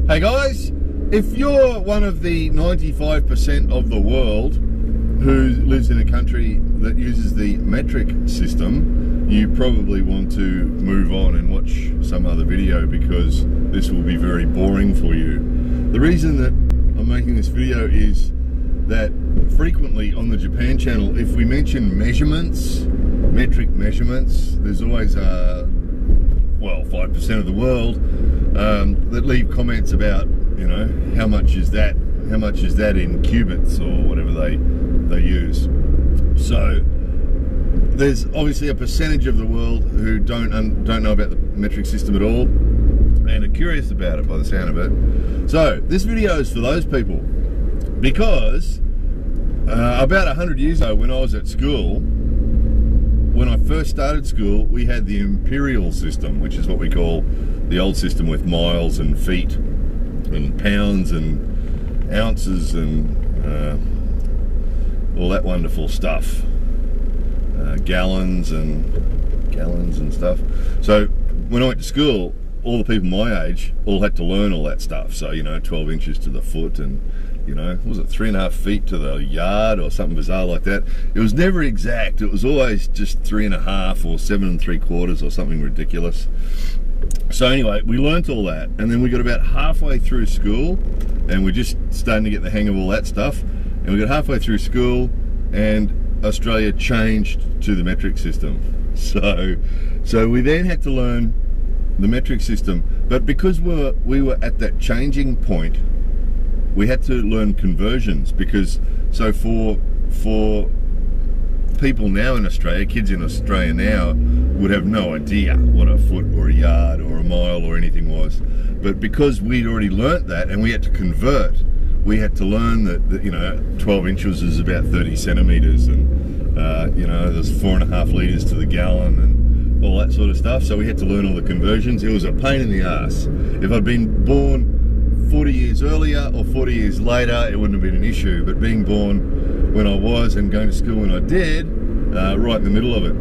Hey guys, if you're one of the 95% of the world who lives in a country that uses the metric system, you probably want to move on and watch some other video because this will be very boring for you. The reason that I'm making this video is that frequently on the Japan channel, if we mention measurements, metric measurements, there's always well, 5% of the world that leave comments about, you know, how much is that in cubits or whatever they use. So there's obviously a percentage of the world who don't know about the metric system at all and are curious about it by the sound of it. So this video is for those people because about 100 years ago when I was at school, when I first started school, we had the imperial system, which is what we call the old system with miles and feet and pounds and ounces and all that wonderful stuff, gallons and stuff. So when I went to school, all the people my age all had to learn all that stuff. So, you know, 12 inches to the foot and, you know, was it 3.5 feet to the yard or something bizarre like that? It was never exact. It was always just 3.5 or 7 3/4 or something ridiculous. So anyway, we learnt all that, and then we got about halfway through school, and we're just starting to get the hang of all that stuff. And we got halfway through school, and Australia changed to the metric system. So we then had to learn the metric system, but because we were at that changing point, we had to learn conversions. Because so for people now in Australia, kids in Australia now would have no idea what a foot or a yard or a mile or anything was. But because we'd already learnt that and we had to convert, we had to learn that you know, 12 inches is about 30 centimeters, and you know, there's 4.5 liters to the gallon and all that sort of stuff. So we had to learn all the conversions. It was a pain in the ass. If I'd been born 40 years earlier or 40 years later, it wouldn't have been an issue. But being born when I was and going to school when I did, right in the middle of it.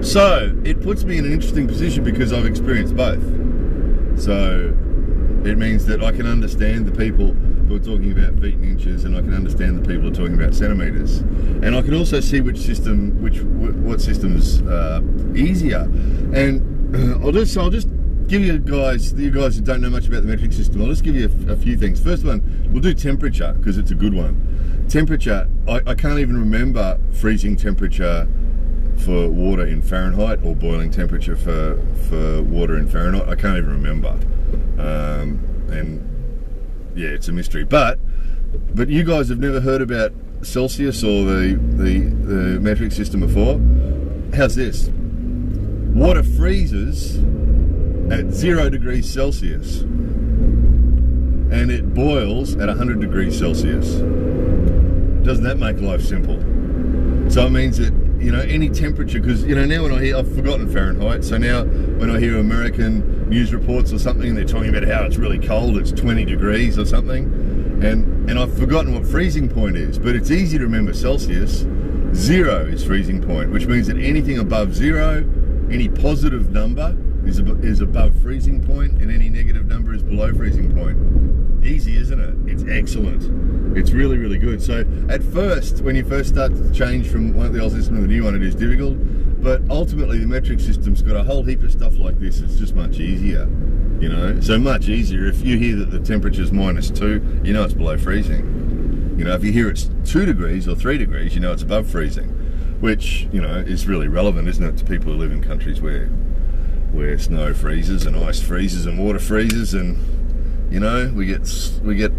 So it puts me in an interesting position because I've experienced both. So it means that I can understand the people who are talking about feet and inches, and I can understand the people who are talking about centimeters, and I can also see what system's easier. And I'll just give you guys who don't know much about the metric system, I'll just give you a few things. First one, we'll do temperature because it's a good one. Temperature, I can't even remember freezing temperature for water in Fahrenheit or boiling temperature for water in Fahrenheit. I can't even remember. And yeah, it's a mystery. But you guys have never heard about Celsius or the metric system before? How's this? Water freezes at 0 degrees Celsius and it boils at 100 degrees Celsius. Doesn't that make life simple? So it means that, you know, any temperature, because, you know, now when I hear, I've forgotten Fahrenheit, so now when I hear American news reports or something, they're talking about how it's really cold, it's 20 degrees or something, and I've forgotten what freezing point is, but it's easy to remember Celsius. 0 is freezing point, which means that anything above 0, any positive number is above freezing point, and any negative number is below freezing point. Easy, isn't it? It's excellent. It's really, really good. So at first, when you first start to change from the old system to the new one, it is difficult, but ultimately the metric system's got a whole heap of stuff like this. It's just much easier, you know? So much easier. If you hear that the temperature's -2, you know it's below freezing. You know, if you hear it's 2 degrees or 3 degrees, you know it's above freezing, which, you know, is really relevant, isn't it, to people who live in countries where snow freezes and ice freezes and water freezes, and, you know, we get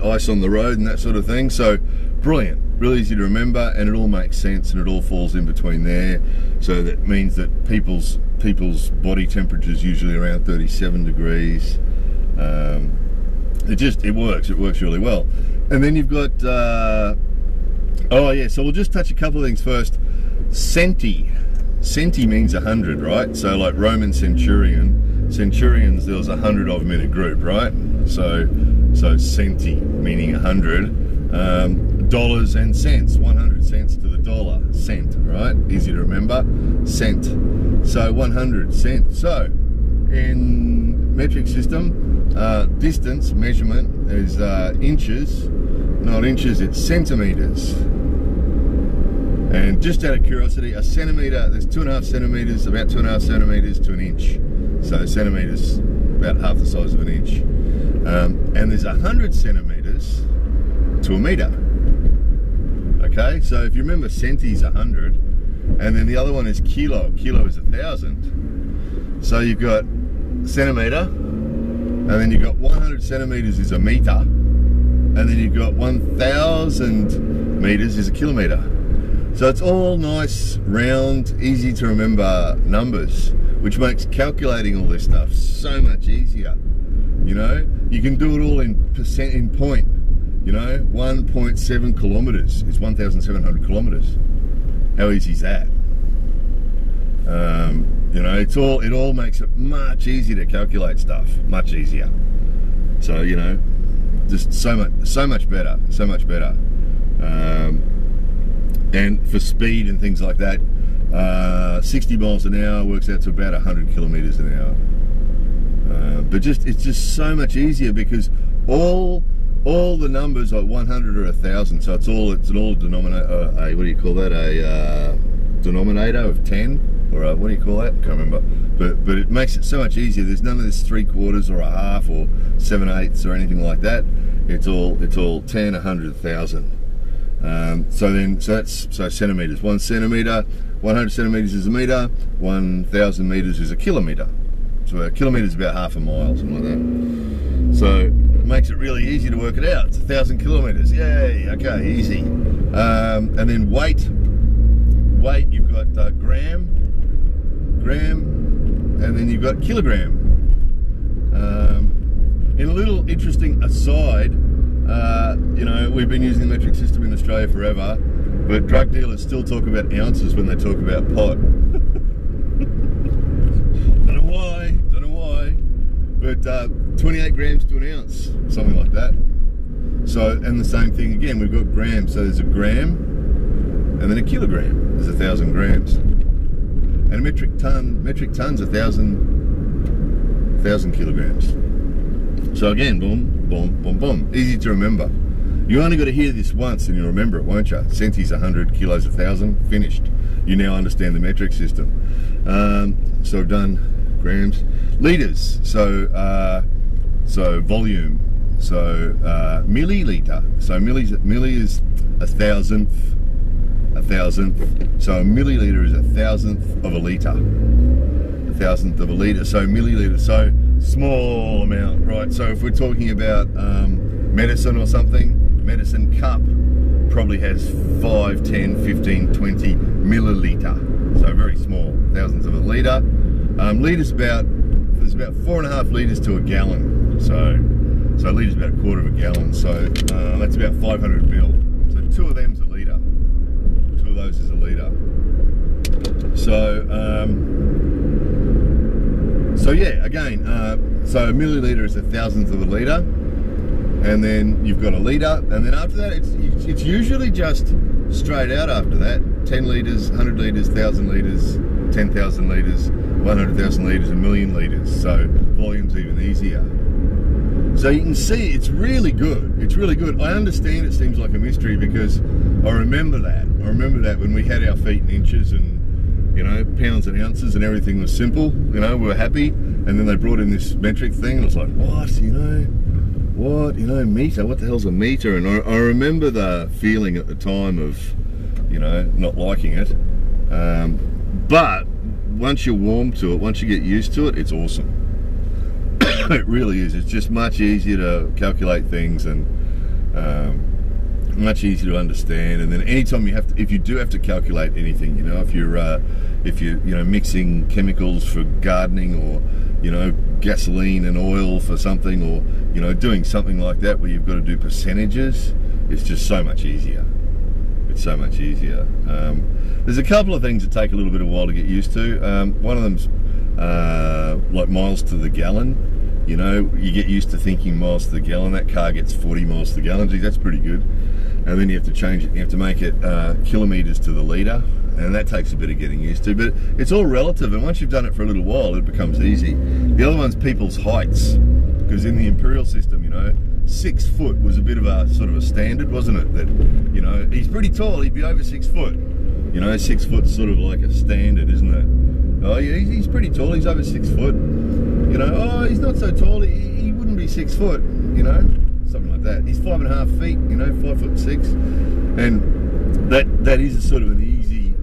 ice on the road and that sort of thing. So brilliant, really easy to remember, and it all makes sense and it all falls in between there. So that means that people's body temperature is usually around 37 degrees. It works really well. And then you've got oh yeah, so we'll just touch a couple of things first. Centi means 100, right? So like Roman centurions, there was 100 of them in a group, right? So centi meaning 100. Dollars and cents, 100 cents to the dollar, cent, right? Easy to remember, cent. So 100 cents. So in metric system, distance measurement is inches, not inches, it's centimeters. And just out of curiosity, a centimeter, there's 2.5 centimeters, about 2.5 centimeters to an inch. So centimeters, about half the size of an inch. And there's 100 centimeters to a meter. Okay, so if you remember, centi is 100, and then the other one is kilo. Kilo is 1,000. So you've got centimeter, and then you've got 100 centimeters is a meter, and then you've got 1,000 meters is a kilometer. So it's all nice, round, easy to remember numbers, which makes calculating all this stuff so much easier. You know, you can do it all in percent, in point. You know, 1.7 kilometers is 1,700 kilometers. How easy is that? You know, it all makes it much easier to calculate stuff, much easier. So, you know, just so much better. And for speed and things like that, 60 miles an hour works out to about 100 kilometers an hour. But it's just so much easier because all the numbers are 100 or 1,000, so it's all a denominator. What do you call that? A denominator of 10, or what do you call that? Can't remember. But it makes it so much easier. There's none of this 3/4 or a half or 7/8 or anything like that. It's all 10, 100, 1,000. So centimeters. 1 centimeter, 100 centimeters is a meter. 1,000 meters is a kilometer. So a kilometer is about half a mile, something like that. So it makes it really easy to work it out. It's 1,000 kilometers. Yay! Okay, easy. And then weight. You've got gram, and then you've got kilogram. In a little interesting aside, you know, we've been using the metric system in Australia forever, but drug dealers still talk about ounces when they talk about pot. Don't know why, but 28 grams to an ounce, something like that. So, and the same thing again, we've got grams, so there's a gram, and then a kilogram, there's 1,000 grams. And a metric ton's 1,000 kilograms. So again, boom, boom, boom, boom. Easy to remember. You only got to hear this once and you'll remember it, won't you? Centis 100, kilos 1,000, finished. You now understand the metric system. So I've done grams, liters. So volume. So milliliter. So milli is 1,000th. So a milliliter is 1,000th of a liter. 1,000th of a liter. So milliliter. So small amount, right? So if we're talking about medicine or something, medicine cup probably has 5, 10, 15, 20 milliliter. So very small, thousandths of a liter. There's about 4.5 liters to a gallon. So a liter's about 1/4 of a gallon. So that's about 500 mil. So 2 of them's a liter. 2 of those is a liter. So yeah, again, so a milliliter is 1,000th of a liter, and then you've got a liter, and then after that, it's usually just straight out after that. 10 liters, 100 liters, 1,000 liters, 10,000 liters, 100,000 liters, a million liters. So volume's even easier. So you can see it's really good. It's really good. I understand it seems like a mystery because I remember that. When we had our feet in inches and, you know, pounds and ounces and everything was simple, you know, we were happy, and then they brought in this metric thing and it was like, meter, what the hell's a meter? And I remember the feeling at the time of, you know, not liking it, but once you're warm to it, once you get used to it, it's awesome. It really is. It's just much easier to calculate things and much easier to understand. And then anytime if you do have to calculate anything, you know, if you're mixing chemicals for gardening, or, you know, gasoline and oil for something, or, you know, doing something like that where you've got to do percentages, it's just so much easier. It's so much easier. There's a couple of things that take a little bit of a while to get used to. One of them's like miles to the gallon. You know, you get used to thinking miles to the gallon. That car gets 40 miles to the gallon. Gee, that's pretty good. And then you have to change it. You have to make it kilometers to the liter, and that takes a bit of getting used to. But it's all relative, and once you've done it for a little while, it becomes easy. The other one's people's heights. because in the imperial system, you know, 6 foot was a bit of a sort of a standard, wasn't it? That, you know, he's pretty tall, he'd be over 6 foot. You know, 6 foot's sort of like a standard, isn't it? Oh yeah, he's pretty tall, he's over 6 foot. You know, oh, he's not so tall, he wouldn't be 6 foot, you know, something like that. He's 5.5 feet, you know, 5'6", and that is a sort of an easy.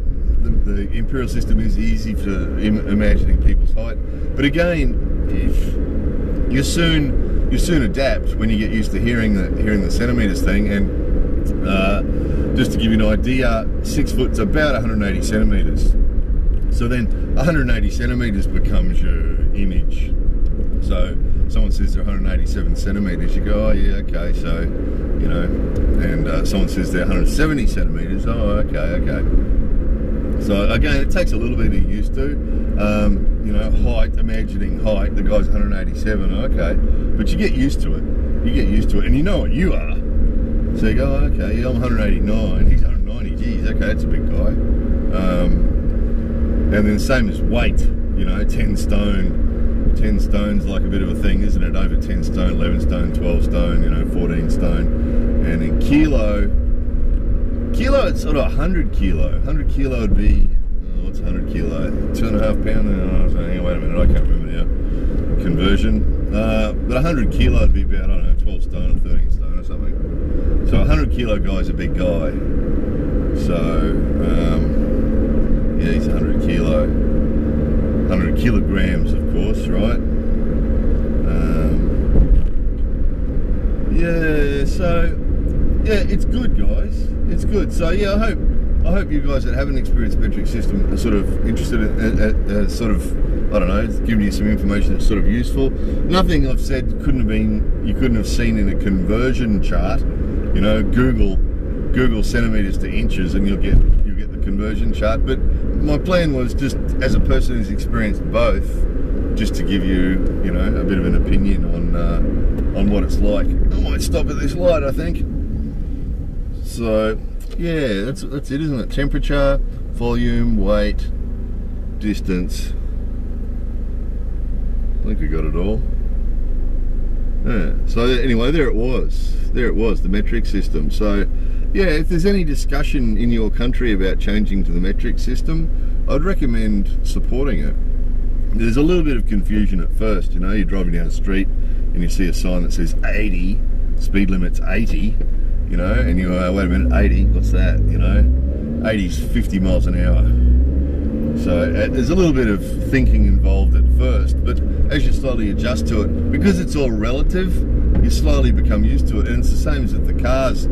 The imperial system is easy for imagining people's height, but again, if you soon adapt when you get used to hearing the centimeters thing. And just to give you an idea, 6 foot's about 180 centimeters. So then 180 centimeters becomes your image. So someone says they're 187 centimeters, you go, oh yeah, okay, so, you know, and someone says they're 170 centimeters, oh, okay. So again, it takes a little bit of getting used to. You know, height, imagining height, the guy's 187, okay, but you get used to it. You get used to it, and you know what you are. So you go, oh, okay, yeah, I'm 189, he's 190, geez, okay, that's a big guy. And then same as weight, you know, 10 stone's like a bit of a thing, isn't it? Over 10 stone, 11 stone, 12 stone, you know, 14 stone. And in kilo, it's sort of 100 kilo. 100 kilo would be, what's 100 kilo? 2.5 pounds? Hang on, wait a minute, I can't remember now. Conversion. But 100 kilo would be about, I don't know, 12 stone or 13 stone or something. So a 100 kilo guy's a big guy. So, yeah, he's 100 kilo. 100 kilograms, of course, right? Yeah, so, yeah, it's good, guys. It's good. So, yeah, I hope you guys that haven't experienced metric system are sort of interested in, sort of, I don't know, giving you some information that's sort of useful. Nothing I've said you couldn't have seen in a conversion chart. You know, Google centimeters to inches, and you'll get the conversion chart. But my plan was just, as a person who's experienced both, just to give you, you know, a bit of an opinion on what it's like. I might stop at this light, I think. So, yeah, that's it, isn't it? Temperature, volume, weight, distance. I think we got it all. Yeah. So anyway, there it was, the metric system. So, yeah, if there's any discussion in your country about changing to the metric system, I'd recommend supporting it. There's a little bit of confusion at first, you know, you're driving down the street and you see a sign that says 80, speed limit's 80, you know, and you go, wait a minute, 80, what's that, you know? 80's 50 miles an hour. So there's a little bit of thinking involved at first, but as you slowly adjust to it, because it's all relative, you slowly become used to it. And it's the same as with the cars.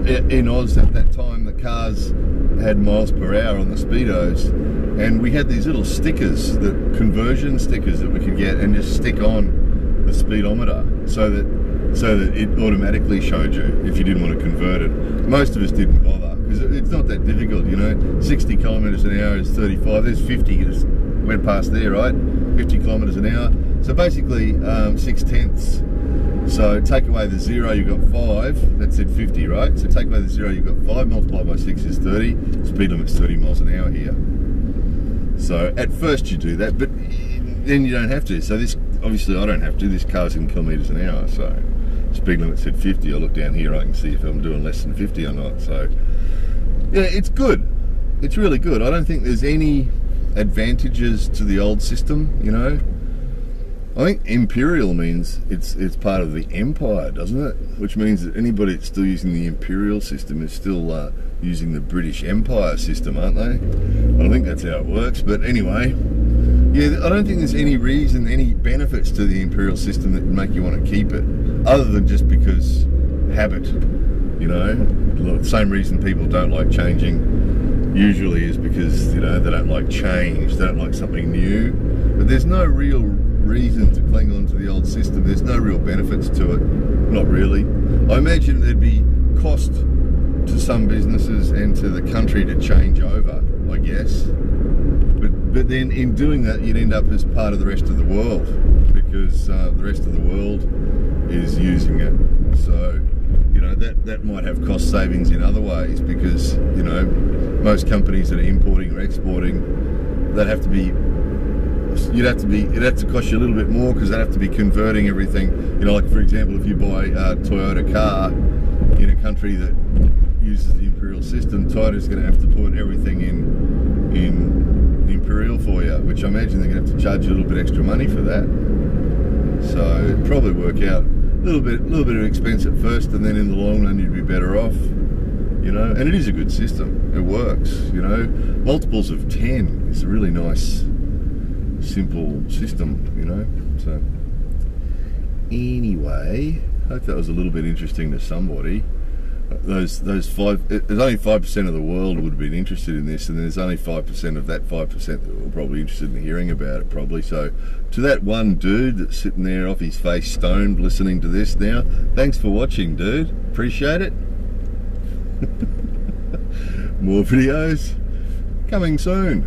In Oz at that time, the cars had miles per hour on the speedos, and we had these little stickers, the conversion stickers that we could get and just stick on the speedometer so that it automatically showed you if you didn't want to convert it. Most of us didn't bother because it's not that difficult, you know. 60 kilometers an hour is 35. There's 50. You just went past there, right? 50 kilometers an hour. So basically 6/10. So take away the 0, you've got 5, that's at 50, right? So take away the 0, you've got 5, multiplied by 6 is 30, speed limit's 30 miles an hour here. So at first you do that, but then you don't have to. So this, obviously I don't have to, this car's in kilometres an hour, so speed limit's at 50, I look down here, I can see if I'm doing less than 50 or not. So yeah, it's good, it's really good. I don't think there's any advantages to the old system, you know. I think imperial means it's part of the empire, doesn't it? Which means that anybody that's still using the imperial system is still using the British Empire system, aren't they? I think that's how it works. But anyway, yeah, I don't think there's any reason, any benefits to the imperial system that would make you want to keep it, other than just because habit, you know. The same reason people don't like changing usually is because, you know, they don't like change, they don't like something new. But there's no real reason to cling on to the old system. There's no real benefits to it, not really. I imagine there'd be cost to some businesses and to the country to change over, I guess. But then in doing that, you'd end up as part of the rest of the world, because the rest of the world is using it. So, you know, that might have cost savings in other ways, because, you know, most companies that are importing or exporting, they'd have to be it'd have to cost you a little bit more because they'd have to be converting everything. You know, like for example, if you buy a Toyota car in a country that uses the Imperial system, Toyota's going to have to put everything in Imperial for you, which I imagine they're going to have to charge you a little bit extra money for that. So it'd probably work out a little bit of expense at first, and then in the long run you'd be better off. You know, and it is a good system. It works. You know, multiples of 10 is a really nice, simple system. You know, so anyway, I hope that was a little bit interesting to somebody. There's only 5% of the world would have been interested in this, and there's only 5% of that 5% that were probably interested in hearing about it, probably. So to that one dude that's sitting there off his face stoned listening to this now, thanks for watching, dude. Appreciate it. More videos coming soon.